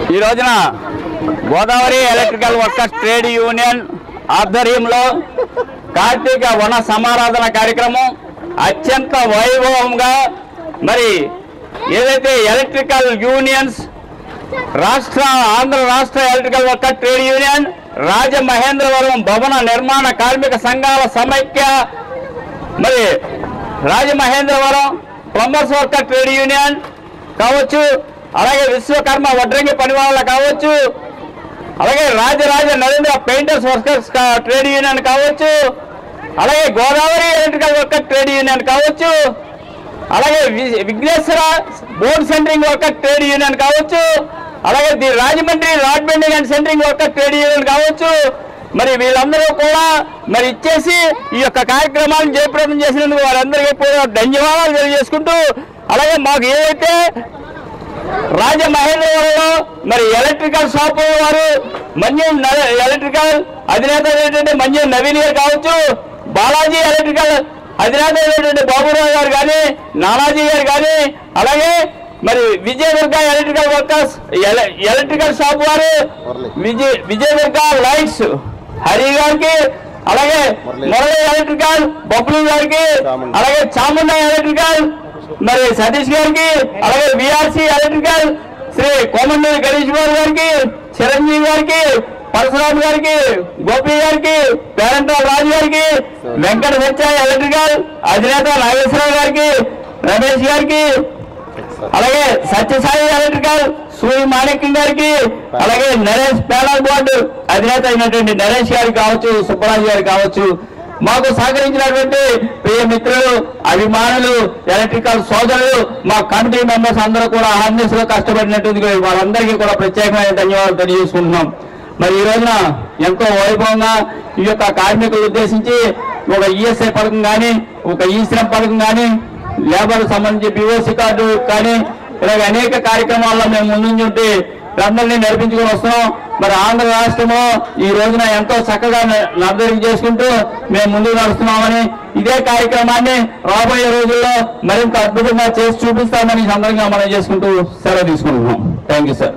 ఈ రోజున Godavari electrical workers trade union ఆధ్వర్యంలో కార్తీక వన సమారాధన కార్యక్రమం అత్యంత వైభవంగా మరి ఏదైతే ఎలక్ట్రికల్ యూనియన్స్ ఆంధ్ర రాష్ట్ర electrical worker trade union Rajamahendravaram భవన నిర్మాణ కార్మిక సంఘాల సమైక్య మరి Rajamahendravaram plumbers worker trade union కావచ్చు, అలాగే విశ్వకర్మ వడ్రంగి పని వాళ్ళ కావచ్చు, అలాగే Rajaraja Narendra painters workers trade union కావచ్చు, అలాగే Godavari electrical worker trade union కావచ్చు, అలాగే Vighneswara board centering worker trade union కావచ్చు, అలాగే the Rajahmundry rod bending and centering worker trade union కావచ్చు. మరి వీళ్ళందరూ కూడా మరి ఇచ్చేసి ఈ యొక్క కార్యక్రమాన్ని జయప్రదం చేసినందుకు వారందరికీ కూడా ధన్యవాదాలు తెలియజేసుకుంటూ, అలాగే మాకు ఏదైతే రాజమహేంద్రవరంలో మరి ఎలక్ట్రికల్ షాప్ వారు మన్యం ఎలక్ట్రికల్ అధినేత అయినటువంటి మన్యం నవీన్ గారు కావచ్చు, బాలాజీ ఎలక్ట్రికల్ అధినేత అయినటువంటి బాబురావు గారు కానీ, నానాజీ గారు కానీ, అలాగే మరి Vijayadurga electrical workers electrical shop వారు విజయదుర్గ లైట్స్ హరి గారికి, అలాగే మురళి ఎలక్ట్రికల్ బొబ్బులు గారికి, అలాగే చాముండ ఎలక్ట్రికల్ మరి సతీష్ గారికి, అలాగే విఆర్సి ఎలక్ట్రికల్ శ్రీ కోమండూరి గణేష్ బాబు గారికి, చిరంజీవి గారికి, పరశురామ్ గారికి, గోపి గారికి, పేరంటాల రాజు గారికి, వెంకట సత్య ఎలక్ట్రికల్ అధినేత నాగేశ్వరరావు గారికి, రమేష్ గారికి, అలాగే సత్యసాయి ఎలక్ట్రికల్ సూరి మాణిక్యం గారికి, అలాగే నరేష్ ప్యానల్ బోర్డు అధినేత అయినటువంటి నరేష్ గారికి కావచ్చు, సుబ్బరాజు గారికి కావచ్చు, మాకు సహకరించినటువంటి ప్రియ మిత్రులు, అభిమానులు, ఎలక్ట్రికల్ సోదరులు, మా కమిటీ మెంబర్స్ అందరూ కూడా హార్నెస్ లో కష్టపడినటువంటి వాళ్ళందరికీ కూడా ప్రత్యేకమైన ధన్యవాదాలు తెలియజేసుకుంటున్నాం. మరి ఈ రోజున ఎంతో వైభవంగా ఈ యొక్క కార్మికులు ఉద్దేశించి ఒక ఈఎస్ఐ పథకం కానీ, ఒక ఈ శ్రమ్ పథకం కానీ, లేబర్ సంబంధించి పిఓసి కార్డు కానీ, ఇలాగ అనేక కార్యక్రమాల్లో మేము ముందుంటే అందరినీ నడిపించుకొని వస్తున్నాం. మరి ఆంధ్ర రాష్ట్రంలో ఈ రోజున ఎంతో చక్కగా నిర్ధారణ చేసుకుంటూ మేము ముందుకు నడుస్తున్నామని, ఇదే కార్యక్రమాన్ని రాబోయే రోజుల్లో మరింత అద్భుతంగా చేసి చూపిస్తామని సందర్భంగా మనం చేసుకుంటూ సెలవు తీసుకుంటున్నాం. Thank you sir.